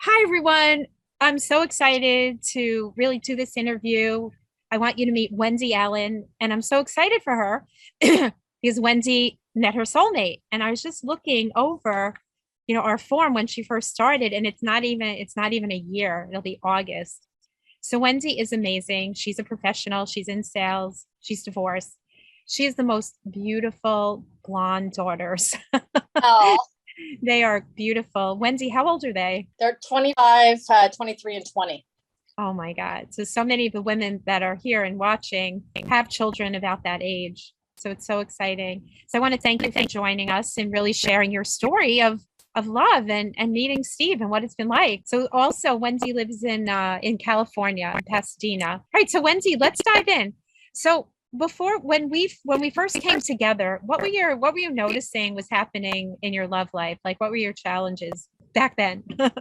Hi, everyone. I'm so excited to really do this interview. I want you to meet Wendy Allen, and I'm so excited for her because Wendy met her soulmate. And I was just looking over, our form when she first started, and it's not even a year. It'll be August. So Wendy is amazing. She's a professional. She's in sales. She's divorced. She is the most beautiful blonde daughters. Oh, They are beautiful. Wendy, how old are they? they're 25, 23, and 20. Oh my God. So many of the women that are here and watching have children about that age. So it's so exciting. So I want to thank you for joining us and really sharing your story of love and meeting Steve and what it's been like. So also Wendy lives in California, in Pasadena. All right, so Wendy, let's dive in. So before when we first came together, what were you noticing was happening in your love life? Like what were your challenges back then? Well,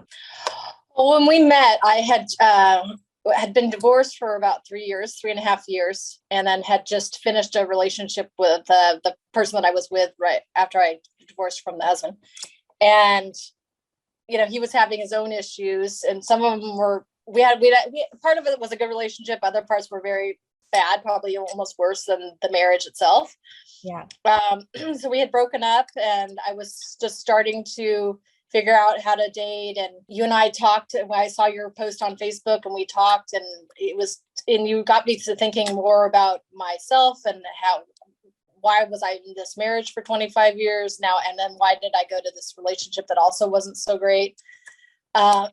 when we met, I had been divorced for about 3 years, 3.5 years, and then had just finished a relationship with the person that I was with right after I divorced from the husband. And he was having his own issues, and some of them were part of it was a good relationship, other parts were very bad, probably almost worse than the marriage itself. Yeah. So we had broken up, and I was just starting to figure out how to date. And you and I talked, and I saw your post on Facebook, and we talked, and you got me to thinking more about myself and why was I in this marriage for 25 years now? And then why did I go to this relationship that also wasn't so great? Uh,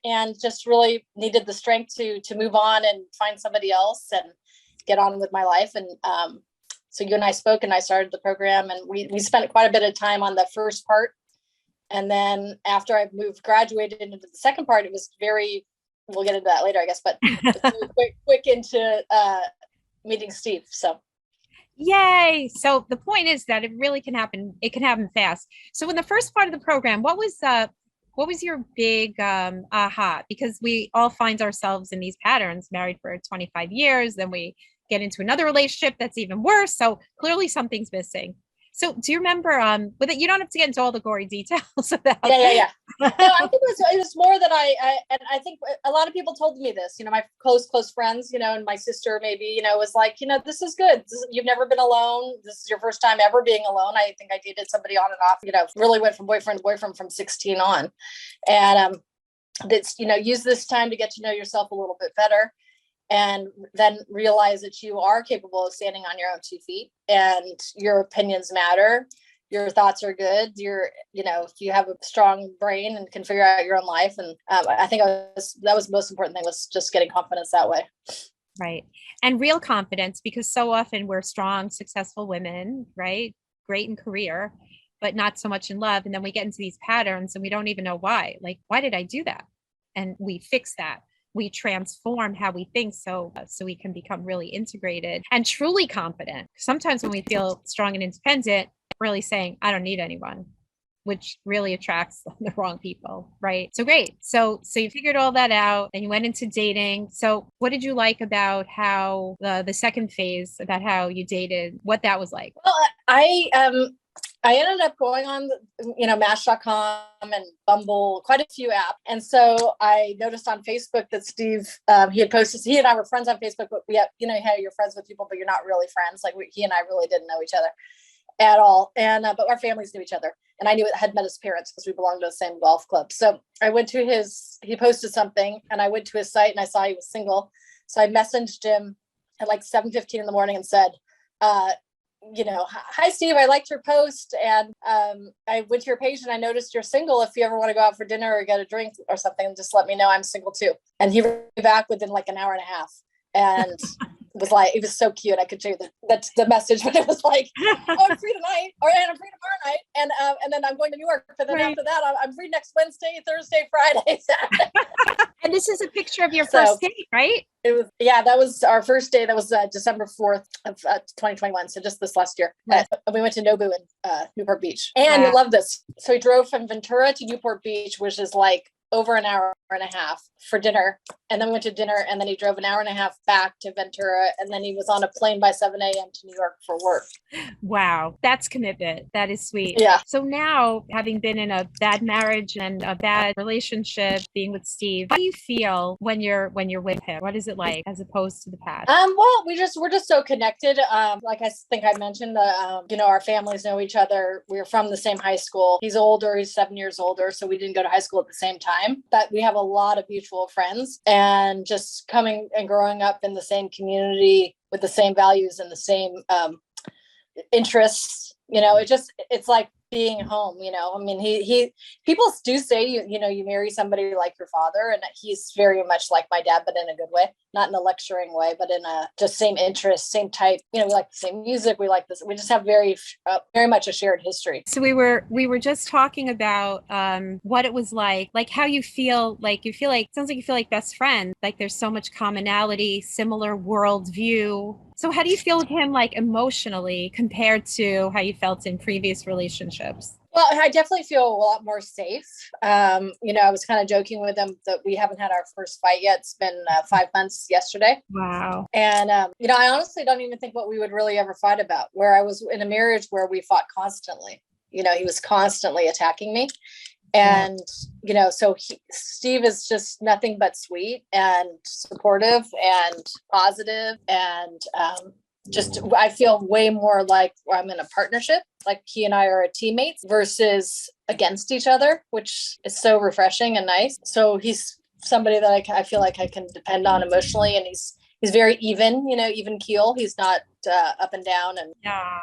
and just really needed the strength to move on and find somebody else and get on with my life. And so you and I spoke, and I started the program, and we spent quite a bit of time on the first part. And then after I graduated into the second part, it was we'll get into that later, I guess, but quick into meeting Steve. So. Yay. So the point is that it really can happen. It can happen fast. So in the first part of the program, what was your big aha? Because we all find ourselves in these patterns, married for 25 years, then we get into another relationship that's even worse. So clearly something's missing. So do you remember with it, you don't have to get into all the gory details about Yeah. No, I think it was more that and I think a lot of people told me this, my close friends, and my sister maybe, was like, this is good. You've never been alone. This is your first time ever being alone. I think I dated somebody on and off, really went from boyfriend to boyfriend from 16 on. And that's, use this time to get to know yourself a little bit better, and then realize that you are capable of standing on your own 2 feet, and your opinions matter. Your thoughts are good. If you have a strong brain and can figure out your own life. And I think that was the most important thing, was just getting confidence that way. right. And real confidence, because so often we're strong, successful women, right? Great in career, but not so much in love. And then we get into these patterns and we don't even know why. Like, why did I do that? And we fix that. We transform how we think so we can become really integrated and truly confident. Sometimes when we feel strong and independent, really saying, I don't need anyone, which really attracts the wrong people, right? So great. So you figured all that out and you went into dating. So what did you like about how the second phase, about how you dated, what that was like? Well, I ended up going on, Match.com and Bumble, quite a few apps. And so I noticed on Facebook that Steve, he had posted, he and I were friends on Facebook, but we have, how you're friends with people, but you're not really friends. Like he and I really didn't know each other at all. And, but our families knew each other. And I had met his parents because we belonged to the same golf club. So I went to he posted something, and I went to his site and I saw he was single. So I messaged him at like 7:15 in the morning and said, hi, Steve, I liked your post, and I went to your page and I noticed you're single. If you ever want to go out for dinner or get a drink or something, just let me know. I'm single too. And he wrote back within like an hour and a half. And it was so cute. I could show you that's the message, but it was like, oh, I'm free tonight, and I'm free tomorrow night, and then I'm going to New York. And then after that, I'm free next Wednesday, Thursday, Friday. And this is a picture of your first date, right? It was, that was our first day. That was December 4th of 2021. So just this last year. Right. We went to Nobu in Newport Beach. And I love this. So we drove from Ventura to Newport Beach, which is like over an hour and a half for dinner. And then we went to dinner, and then he drove an hour and a half back to Ventura. And then he was on a plane by 7 a.m. to New York for work. Wow, that's commitment. That is sweet. Yeah. So now, having been in a bad marriage and a bad relationship, being with Steve, how do you feel when you're with him? What is it like as opposed to the past? Well, we're just so connected. Like I think I mentioned, our families know each other. We're from the same high school. He's older. He's 7 years older, so we didn't go to high school at the same time. But we have a lot of mutual friends, and just coming and growing up in the same community with the same values and the same interests. It's like being home. I mean, he people do say you marry somebody like your father, and he's very much like my dad, but in a good way, not in a lecturing way, but in a just same interest, same type. We like the same music. We like this. We just have very much a shared history. So we were just talking about what it was like how you feel like sounds like you feel like best friends, like there's so much commonality, similar worldview. So how do you feel with him, like emotionally, compared to how you felt in previous relationships? Well, I definitely feel a lot more safe. I was kind of joking with them that we haven't had our first fight yet. It's been 5 months yesterday. Wow. And, I honestly don't even think what we would really ever fight about, where I was in a marriage where we fought constantly. He was constantly attacking me. And, Steve is just nothing but sweet and supportive and positive, and I feel way more like I'm in a partnership, like he and I are teammates versus against each other, which is so refreshing and nice. So he's somebody that I feel like I can depend on emotionally, and he's very even keel. He's not up and down. And yeah,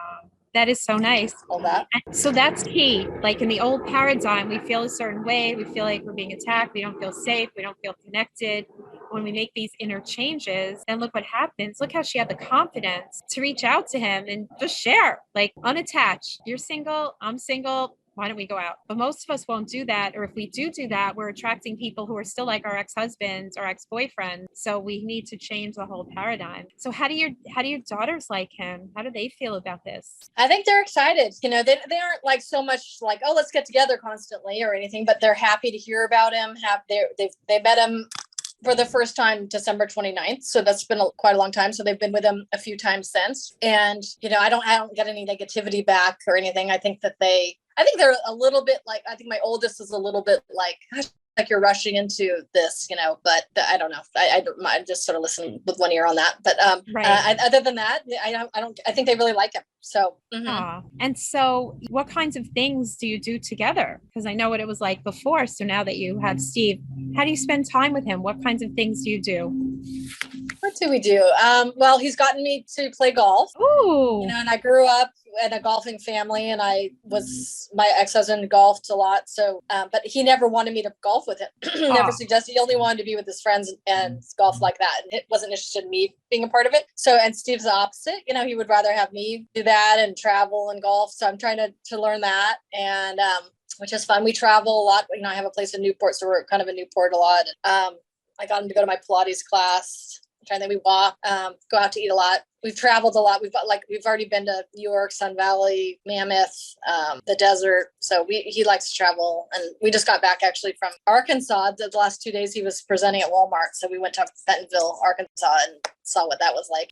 that is so nice. All that. So that's key. Like in the old paradigm, we feel a certain way. We feel like we're being attacked. We don't feel safe. We don't feel connected. When we make these inner changes, then look what happens. Look how she had the confidence to reach out to him and just share, like unattached. You're single, I'm single. Why don't we go out? But most of us won't do that. Or if we do that, we're attracting people who are still like our ex-husbands or ex-boyfriends. So we need to change the whole paradigm. So how do your daughters like him? How do they feel about this? I think they're excited. They aren't like so much like, oh, let's get together constantly or anything, but they're happy to hear about him. They met him for the first time December 29th. So that's been quite a long time. So they've been with him a few times since. And, I don't get any negativity back or anything. I think they're a little bit like, I think my oldest is a little bit like, gosh, like you're rushing into this, but I don't know. I just sort of listen with one ear on that. But right. Other than that, I think they really like him. So, And so what kinds of things do you do together? Because I know what it was like before. So now that you have Steve, how do you spend time with him? What kinds of things do you do? What do we do? Well, he's gotten me to play golf. Ooh. And I grew up in a golfing family, and my ex-husband golfed a lot. So, but he never wanted me to golf with him. Never suggested. He only wanted to be with his friends and golf like that. And it wasn't interested in me being a part of it. So, and Steve's the opposite. He would rather have me do that and travel and golf. So I'm trying to learn that. And, which is fun. We travel a lot. I have a place in Newport, so we're kind of in Newport a lot. I got him to go to my Pilates class. And then we walk, go out to eat a lot. We've traveled a lot. We've already been to New York, Sun Valley, Mammoth, the desert. So he likes to travel. And we just got back actually from Arkansas. The last 2 days he was presenting at Walmart. So we went to Bentonville, Arkansas, and saw what that was like.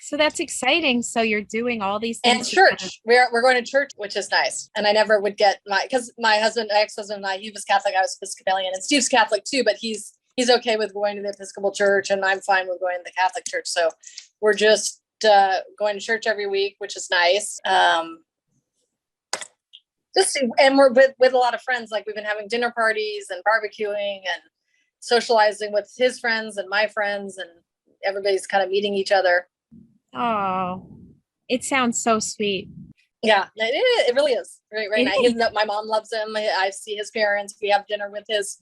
So that's exciting. So you're doing all these things. And church. We're going to church, which is nice. And I never would get because my ex-husband and I, he was Catholic, I was Episcopalian, and Steve's Catholic too, but he's okay with going to the Episcopal church, and I'm fine with going to the Catholic church. So we're just going to church every week, which is nice. And we're with a lot of friends. Like we've been having dinner parties and barbecuing and socializing with his friends and my friends, and everybody's kind of meeting each other. Oh, it sounds so sweet. Yeah, it really is. Right now, my mom loves him. I see his parents. We have dinner with his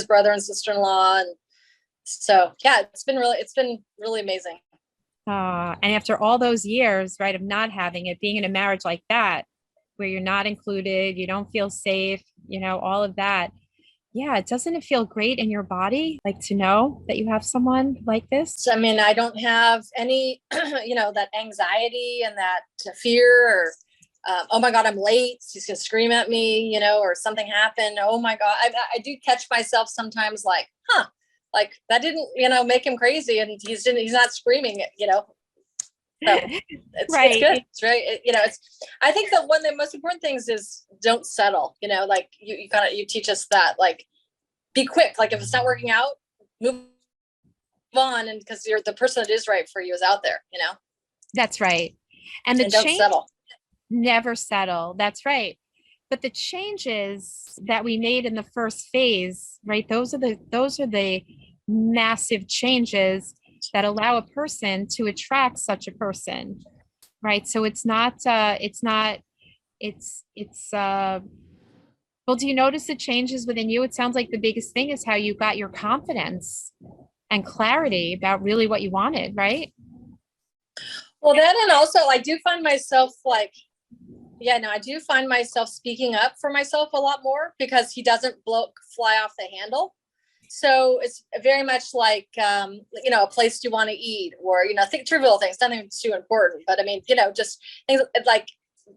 brother and sister-in-law, and so yeah, it's been really amazing. And after all those years, right, of not having it, being in a marriage like that, where you're not included, you don't feel safe, all of that. Yeah, doesn't it feel great in your body, like to know that you have someone like this? So, I mean, I don't have any, that anxiety and that fear or oh my God, I'm late. She's going to scream at me, you know, or something happened. Oh my God. I do catch myself sometimes like, like that didn't, you know, make him crazy, and he's not screaming, you know. So it's Right. good. It's very, you know, I think that one of the most important things is don't settle, you know, like you teach us that, like, be quick. Like if it's not working out, move on. And because the person that is right for you is out there, you know. That's right. And the Don't change, settle. never settle. That's right. But the changes that we made in the first phase, right? Those are the massive changes that allow a person to attract such a person, right? So well, do you notice the changes within you? It sounds like the biggest thing is how you got your confidence and clarity about really what you wanted, right? Well, then, and also I do find myself like, yeah, no, I do find myself speaking up for myself a lot more because he doesn't fly off the handle. So it's very much like, you know, a place you want to eat, or, you know, think trivial things, nothing too important. But I mean, you know, just things like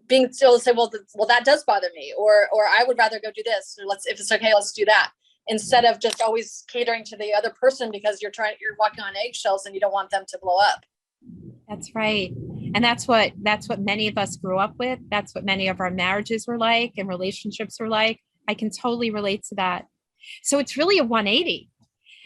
being still to say, well, that does bother me, or I would rather go do this. Or if it's okay, let's do that. Instead of just always catering to the other person because you're walking on eggshells and you don't want them to blow up. That's right. And that's what many of us grew up with. That's what many of our marriages were like and relationships were like. I can totally relate to that. So it's really a 180.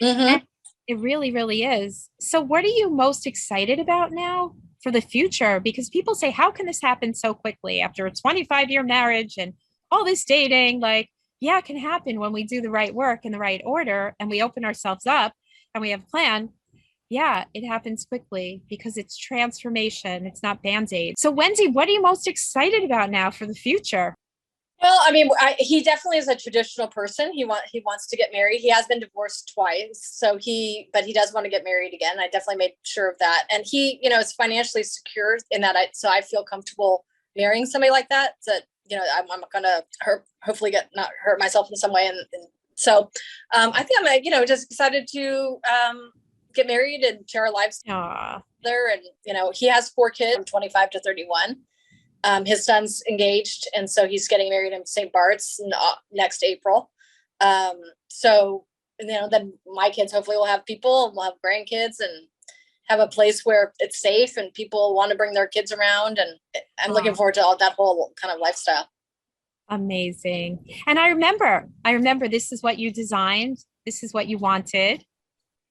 And it really, really is. So what are you most excited about now for the future? Because people say, how can this happen so quickly after a 25-year marriage and all this dating? Like, yeah, it can happen when we do the right work in the right order and we open ourselves up and we have a plan. Yeah, it happens quickly because it's transformation. It's not Band-Aid. So Wendy, what are you most excited about now for the future? Well, I mean, he definitely is a traditional person. He wants to get married. He has been divorced twice, but he does want to get married again. I definitely made sure of that. And he, you know, is financially secure in that. So I feel comfortable marrying somebody like that. That, you know, I'm going to hopefully not hurt myself in some way. And so I think I'm, you know, just excited to get married and share our lives together. And, you know, he has 4 kids from 25 to 31. His son's engaged, and so he's getting married in St. Bart's next April. So, you know, then my kids hopefully will have people, and we'll have grandkids, and have a place where it's safe and people want to bring their kids around. And I'm looking forward to all that whole kind of lifestyle. Amazing. And I remember this is what you designed. This is what you wanted.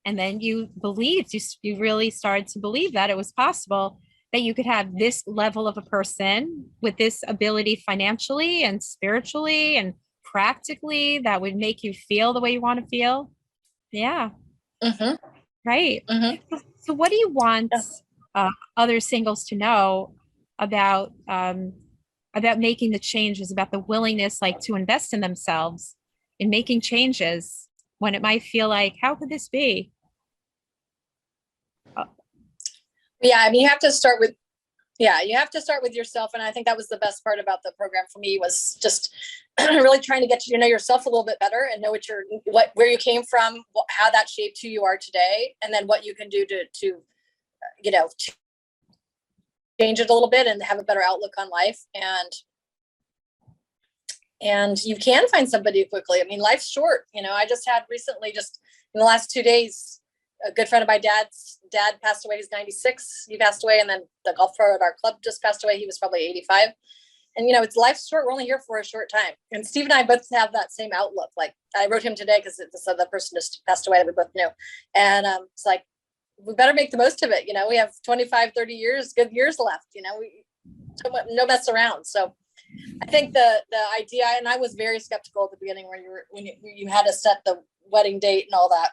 And then you believed, you really started to believe that it was possible that you could have this level of a person with this ability financially and spiritually and practically that would make you feel the way you want to feel. Yeah. Right. So what do you want other singles to know about making the changes, about the willingness, like, to invest in themselves in making changes when it might feel like, how could this be? Yeah, I mean, you have to start with yourself. And I think that was the best part about the program for me, was just really trying to get you to know yourself a little bit better and know where you came from, how that shaped who you are today, and then what you can do to you know, change it a little bit and have a better outlook on life. And you can find somebody quickly. I mean, life's short. You know, I just had recently, just in the last 2 days, a good friend of my dad's dad passed away. He's 96. He passed away. And then the golfer at our club just passed away. He was probably 85. And, you know, it's life's short. We're only here for a short time. And Steve and I both have that same outlook. Like, I wrote him today because the person just passed away that we both knew. And it's like, we better make the most of it. You know, we have 25, 30 years, good years left. You know, no mess around. So I think the idea, and I was very skeptical at the beginning when you had to set the wedding date and all that.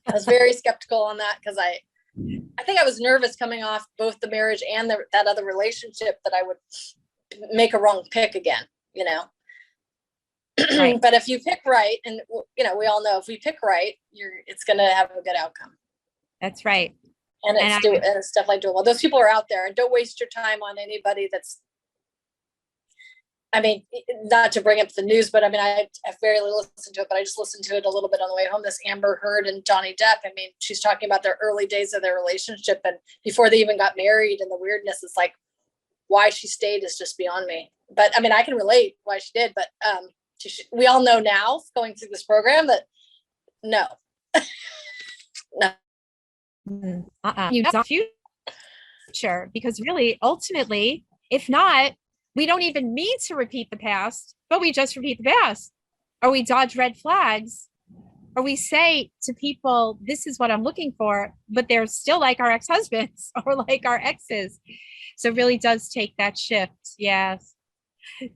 I was very skeptical on that because I think I was nervous coming off both the marriage and that other relationship that I would make a wrong pick again, you know. Right. But if you pick right, and, you know, we all know if we pick right, it's going to have a good outcome. That's right. And it's definitely doable. Those people are out there, and don't waste your time on anybody that's, I mean, not to bring up the news, but I mean, I very little listened to it, but I just listened to it a little bit on the way home. This Amber Heard and Johnny Depp. I mean, she's talking about their early days of their relationship and before they even got married, and the weirdness is like, why she stayed is just beyond me. But I mean, I can relate why she did, but we all know now going through this program that no. No. You know, future, because really, ultimately, if not, we don't even mean to repeat the past, but we just repeat the past, or we dodge red flags, or we say to people, this is what I'm looking for, but they're still like our ex-husbands or like our exes. So it really does take that shift. Yes.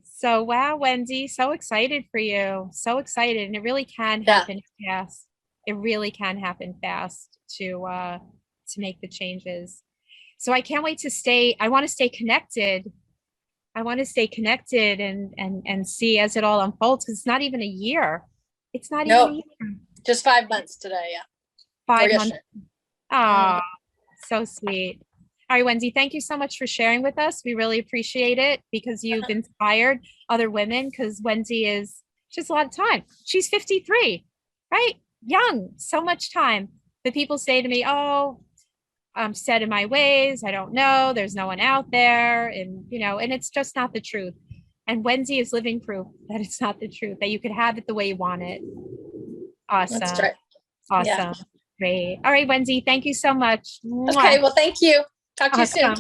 So, wow, Wendy, so excited for you. So excited. And it really can happen fast. It really can happen fast to make the changes. So I can't wait to I want to stay connected. I want to stay connected and see as it all unfolds, because it's not even a year. It's not even a year. Just 5 months today. Yeah. 5 months. Oh, so sweet. All right, Wendy, thank you so much for sharing with us. We really appreciate it, because you've inspired other women, because Wendy is just a lot of time. She's 53, right? Young, so much time. But people say to me, oh, I'm set in my ways. I don't know. There's no one out there. And, and it's just not the truth. And Wendy is living proof that it's not the truth, that you could have it the way you want it. Awesome. That's right. Awesome. Yeah. Great. All right, Wendy, thank you so much. Okay. Well, thank you. Talk to you soon.